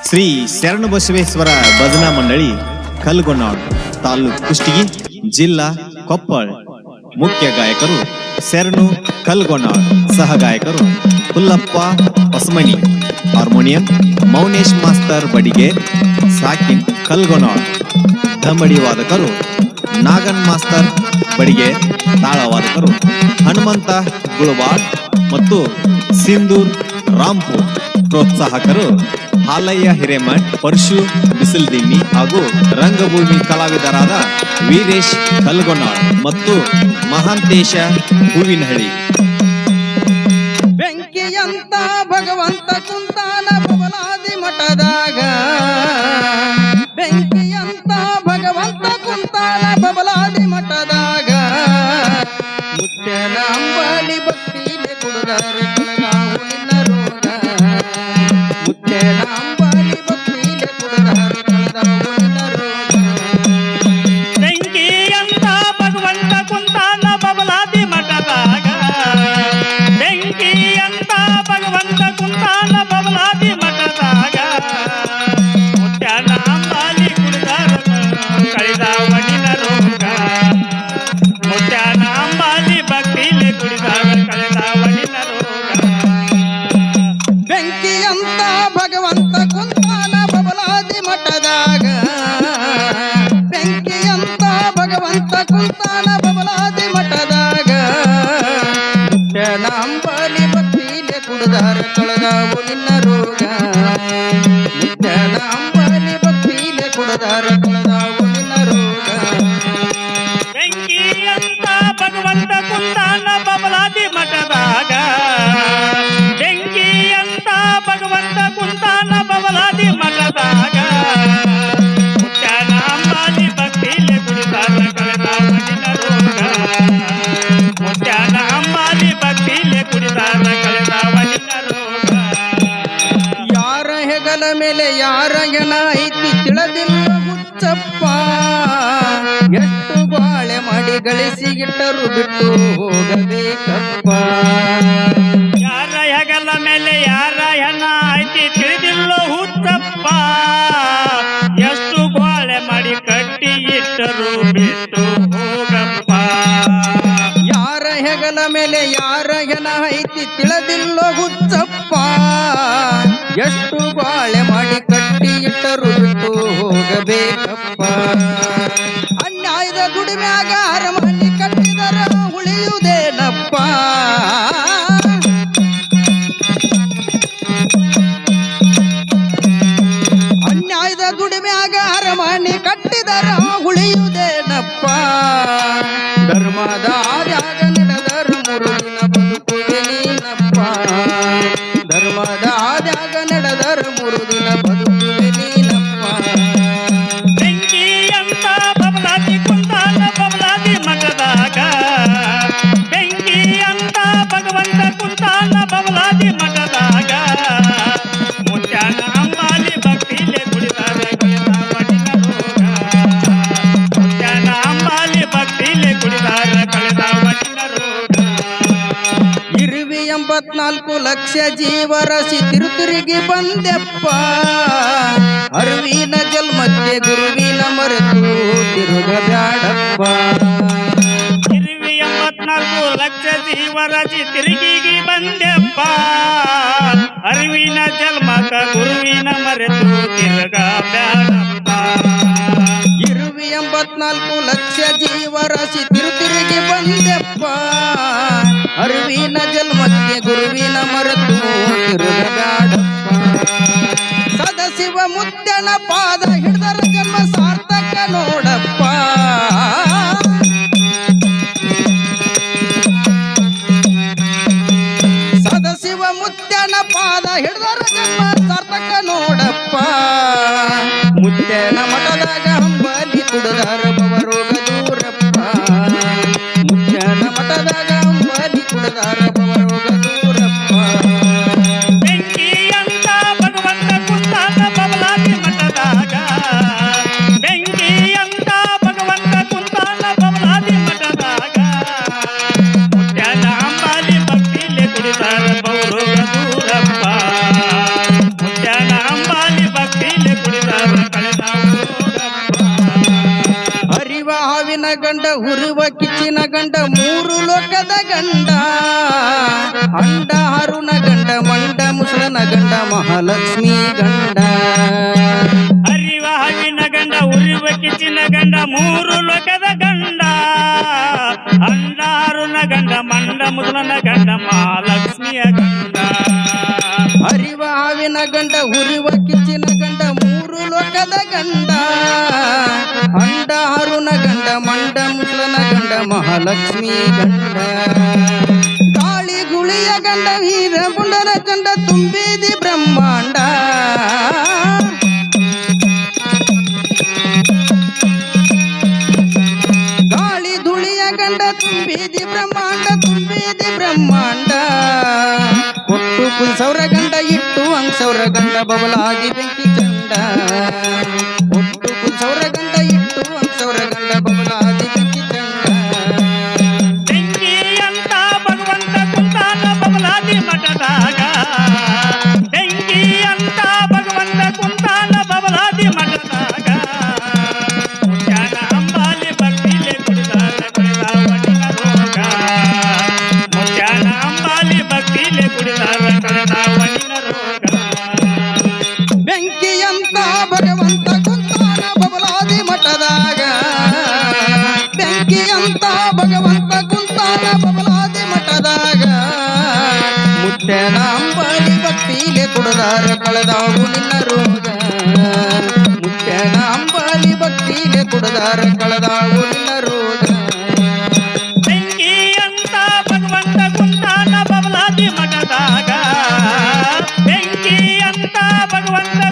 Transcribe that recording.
ಶ್ರೀ ಶರಣಬಸವೇಶ್ವರ ಭಜನಾ ಮಂಡಳಿ ಕಲ್ಗೊನಾಳ್ ತಾಲೂಕು ಕುಷ್ಟಗಿ ಜಿಲ್ಲಾ ಕೊಪ್ಪಳ. ಮುಖ್ಯ ಗಾಯಕರು ಶರಣು ಕಲ್ಗೊನಾಳ್, ಸಹ ಗಾಯಕರು ಹುಲ್ಲಪ್ಪ ಹೊಸಮನಿ, ಹಾರ್ಮೋನಿಯಂ ಮೌನೇಶ್ ಮಾಸ್ತರ್ ಬಡಿಗೆ, ಸಾಕಿನ್ ಕಲ್ಗೊನಾಳ್, ದಂಬಡಿ ವಾದಕರು ನಾಗನ್ ಮಾಸ್ತರ್ ಬಡಿಗೆ, ತಾಳವಾದಕರು ಹನುಮಂತ ಗುಳವಾಡ್ ಮತ್ತು ಸಿಂಧೂರ್ ರಾಂಪುರ್. ಪ್ರೋತ್ಸಾಹಕರು ಹಾಲಯ್ಯ ಹಿರೇಮಠ್, ಪರಶು ಬಿಸಿಲ್ದಿನ್ನಿ ಹಾಗೂ ರಂಗಭೂಮಿ ಕಲಾವಿದರಾದ ವೀರೇಶ್ ಕಲ್ಗೊನಾಳ್ ಮತ್ತು ಮಹಾಂತೇಶ ಹೂವಿನಹಳ್ಳಿ. ಬೆಂಕಿಯಂತ ಭಗವಂತ ಕುಂತಾನ ಬಬಲಾದಿ ಮಠದಾಗ, ಬೆಂಕಿಯಂತ ಭಗವಂತ ಕುಂತಾನ ಬಬಲಾದಿ ಮಠದಾಗ, ಮುತ್ಯನ ಅಂಬಲಿ ಭಕ್ತಿಲೆ ಕುಡುದಾರೆ ಕಳಗಾವು ನಿನ್ನ ರೋಗ, ಮುತ್ಯನ ಅಂಬಲಿ ಭಕ್ತಿಲೆ ಕುಡುದಾರೆ ಕಳಗಾವು ನಿನ್ನ ರೋಗ. ಬೆಂಕಿಯಂತ ಭಗವಂತ ಕುಂತಾನ ಬಬಲಾದಿ ಮಠದಾಗ, ಬೆಂಕಿಯಂತ ಭಗವಂತ ಕುಂತಾನ ಬಬಲಾದಿ ಮಠದಾಗ, ಮುತ್ಯನ ಅಂಬಲಿ ಕುಡಿದಾರ ಕಳೆದಾವ ನಿನ್ನ ರೋಗ, ಮುತ್ಯನ ಅಂಬಲಿ ಭಕ್ತಿಲೆ ಕುಡಿದಾರ ಕಳೆದಾವ ನಿನ್ನ ರೋಗ. ಬೆಂಕಿಯಂತ ಭಗವಂತ ಕುಂತಾನ ಬಬಲಾದಿ ಮಠದಾಗ, ಬೆಂಕಿಯಂತ ಭಗವಂತ ಕುಂತಾನ ಬಬಲಾದಿ ಮಠದಾಗ, ಮುತ್ಯನ ಅಂಬಲಿ ಭಕ್ತಿಲೆ ಕುಡಿದಾರ ಕಳೆದಾವು ನಿನ್ನ ರೋಗ, ಮುತ್ಯನ ಅಂಬಲಿ ಭಕ್ತಿಲೆ ಕುಡಿದಾರ ಕಳೆದಾವು ನಿನ್ನ ರೋಗ. ಬೆಂಕಿಯಂತ ಭಗವಂತ ಕುಂತಾನ ಬಬಲಾದಿ ಮಠದಾಗ, ಬೆಂಕಿಯಂತ ಭಗವಂತ ಕುಂತಾನ ಬಬಲಾದಿ ಮಠದಾಗ, ಮುತ್ಯನ ಅಂಬಲಿ ಭಕ್ತಿಲೆ ಕುಡಿದಾರ ಕಳೆದಾವ ನಿನ್ನ ರೋಗ, ಮುತ್ಯನ ಅಂಬಲಿ ಭಕ್ತಿಲೆ ಕುಡಿದಾರ ಕಳೆದಾವ ನಿನ್ನ ರೋಗ. ಯಾರ ಹೆಗಲ ಮೇಲೆ ಯಾರ ಹೆಣ ಐತಿ ತಿಳಿದಿಲ್ಲ ಹುಚ್ಚಪ್ಪ, ಎಷ್ಟು ಬಾಳೆ ಮಾಡಿ ಗಳಿಸಿಗಿಟ್ಟರು ಬಿಟ್ಟು ಹೋಗಬೇಕಪ್ಪ. ಯಾರ ಹೆಗಲ ಮೇಲೆ ಯಾರ ಹೆಣ ಐತಿ ತಿಳಿದಿಲ್ಲ ಹುಚ್ಚಪ್ಪ, ಎಷ್ಟು ಬಾಳೆ ಮಾಡಿ ಕಟ್ಟಿ ಇಟ್ಟರು ಬಿಟ್ಟು ಹೋಗಪ್ಪ. ಯಾರ ಹೆಗಲ ಮೇಲೆ ಯಾರ ಹೆಣ ಐತಿ ತಿಳಿದಿಲ್ಲ ಹುಚ್ಚಪ್ಪ, ಎಷ್ಟು ಬಾಳೆ ಮಾಡಿ ಕಟ್ಟಿ ಇಟ್ಟರು ಬಿಟ್ಟು ಹೋಗಬೇಕಪ್ಪ. ಅನ್ಯಾಯದ ದುಡಿಮ್ಯಾಗ ಅರಮನೆ ಕಟ್ಟಿದರ ಉಳಿಯುವುದೇನಪ್ಪ, ಅನ್ಯಾಯದ ದುಡಿಮ್ಯಾಗ ಅರಮನೆ ಕಟ್ಟಿದರ ಉಳಿಯುವುದೇನಪ್ಪ. ಧರ್ಮದ ಆದ್ಯಾಗ ನಡೆದರ ಮುರುಗಿನ ಬದುಕುವೆ ನೀನಪ್ಪ, ಧರ್ಮದ ಆದ್ಯಾಗ ನಡೆದರ ಮುರುಗಿನ ಬದುಕುವೆ ನೀನಪ್ಪ. ಬೆಂಕಿಯಂತ ಬಬಲಾದಿ ಕುಂತಾನ ಬಬಲಾದಿ ಮಠದಾಗ, ಬೆಂಕಿಯಂತ ಭಗವಂತ ಕುಂತಾನ ಬಬಲಾದಿ ಮಠದಾಗ, ಮುತ್ಯನ ಅಂಬಲಿ ಭಕ್ತಿಲೆ ಕುಡಿದಾರ ಕಳೆದಾವ ನಿನ್ನ ರೋಗ, ಮುತ್ಯನ ಅಂಬಲಿ ಭಕ್ತಿಲೆ ಕುಡಿದಾರ ಕಳೆದಾವ ನಿನ್ನ ರೋಗ. ಇರುವಿ 84 ಲಕ್ಷ ಜೀವರಾಶಿ ತಿರುತಿರುಗಿ ಬಂದೆಪ್ಪ, ಅರಿವಿನ ಜನ್ಮಕ್ಕೆ ಗುರುವಿನ ಮರೆತು ತಿರುಗಬ್ಯಾಡಪ್ಪ. ಇರುವಿ 84 ಲಕ್ಷ ಜೀವರಾಶಿ ತಿರುಗಿಗಿ ಬಂದೆಪ್ಪ, ಅರಿವಿನ ಜನ್ಮಕ ಗುರುವಿನ ಮರೆತು ತಿರುಗ ಬ್ಯಾಡಪ್ಪ. ಇರುವಿ 84 ಲಕ್ಷ ಜೀವರಾಶಿ ತಿರುತಿರುಗಿ ಬಂದೆಪ್ಪ, ಅರಿವಿನ ಜನ್ಮಕ್ಕೆ ಗುರುವಿನ ಮರೆತು ತಿರುಗಬ್ಯಾಡಪ್ಪ. ಸದಾಶಿವ ಮುತ್ಯನ ಪಾದ ಹಿಡಿದರ ಜನ್ಮ ಸಾರ್ಥಕ ನೋಡಪ್ಪ. ಸದಾಶಿವ ಮುತ್ಯನ ಪಾದ ಹಿಡಿದರ ಜನ್ಮ ಸಾರ್ಥಕ ನೋಡಪ್ಪ. ಮುತ್ಯನ ಮಠದಾಗ ಅಂಬಲಿ ಕುಡಿದಾರ ಬವರೋಗ ದೂರಪ್ಪ, ಮುತ್ಯನ ಮಠದಾಗ ಅಂಬಲಿ ಕುಡಿದಾರ ಬವರೋಗ ದೂರಪ್ಪ. ಬೆಂಕಿಯಂತ ಭಗವಂತ ಕುಂತಾನ ಬಬಲಾದಿ ಮಠದಾಗ, ಗಂಡ ಹುರುವ ಕಿಚ್ಚಿನ ಗಂಡ ಮೂರು ಲೋಕದ ಗಂಡ ಅಂಡ ಹರುಣ ಗಂಡ ಮಂಡ ಮುಸಳನ ಗಂಡ ಮಹಾಲಕ್ಷ್ಮಿ ಗಂಡ ಅರಿವ ಹಾವಿನ ಗಂಡ ಉರಿವ ಕಿಚ್ಚಿನ ಗಂಡ ಮೂರು ಲೋಕದ ಗಂಡ ಅಂಡಾರುನ ಗಂಡ ಮಂಡ ಮುದುಲನ ಗಂಡ ಮಹಾಲಕ್ಷ್ಮಿಯ ಗಂಡ ಅರಿವ ಹಾವಿನ ಗಂಡ ಹುರಿವ ಕಿಚ್ಚಿನ ಗಂಡ ಮೂರು ಲೋಕದ ಗಂಡ ಅಂಡ ಹರುಣ ಗಂಡ ಮಂಡ ಮುಸಳನ ಗಂಡ ಮಹಾಲಕ್ಷ್ಮಿ ಗಂಡ ಗಾಳಿ ಗುಳಿಯ ಗಂಡ ವೀರ ಪುಂಡರ ಗಂಡ ತುಂಬಿದಿ ಬ್ರಹ್ಮಾಂಡ ಗಾಳಿ ಧುಳಿಯ ಗಂಡ ತುಂಬಿದಿ ಬ್ರಹ್ಮಾಂಡ ತುಂಬಿದಿ ಬ್ರಹ್ಮಾಂಡ ಕೊಟ್ಟು ಕುಲ್ಸೌರ ಗಂಡ ಇಟ್ಟು ಅಂಗ್ಸೌರ ಗಂಡ ಬಬಲಾದಿ ಬೆಂಕಿ ಚಂಡ ಕೊಟ್ಟು ಕುಲ್ಸೌರ ಗಂಡ ಇಟ್ಟು ಅಂಗ್ಸೌರ ಗಂಡ ಬಬಲಾದಿ ಬೆಂಕಿ ಚಂಡ ಬೆಂಕಿ ಅಂತ ಭಗವಂತ ಕುಂತಾನ ಬಬಲಾದಿ ಮಠದಾಗ ಬೆಂಕಿ ಅಂತ ಭಗವಂತ ಕುಂತಾನ ಬಬಲಾದಿ ಮಠದಾಗ ಮುತ್ಯಾನ ಅಂಬಾಲಿ ಭಕ್ತಿಲೆ ಕುಡಿದಾರ ಕಳೆದಾವಣಿನ ರೋಗ ಮುತ್ಯಾನ ಅಂಬಾಲಿ ಭಕ್ತಿಲೆ ಕುಡಿದಾರ ಕಳೆದಾವಣಿನ ರೋಗ ಬೆಂಕಿ ಅಂತ ಭಗವಂತ ಕುಂತಾನ ಬಬಲಾದಿ ಮಠದಾಗ ಬೆಂಕಿ ಅಂತ ಭಗವಂತ ಕುಂತಾನ ಬಬಲಾದಿ ಮಠದಾಗ ಮುತ್ಯಾನ ಅಂಬಾಲಿ ಭಕ್ತಿಲೆ ಕುಡಿದಾರ ಕಳೆದಾವು ನಿನ್ನ ರೋಗ ಮುತ್ಯಾನ ಅಂಬಾಲಿ ಭಕ್ತಿಲೆ ಕುಡಿದಾರ ಕಳೆದಾವು ನಿನ್ನ ರೋಗ ಬೆಂಕಿ ಅಂತ ಭಗವಂತ ಕುಂತಾನ ಬಬಲಾದಿ ಮಠದಾಗ ಬೆಂಕಿ ಅಂತ ಭಗವಂತ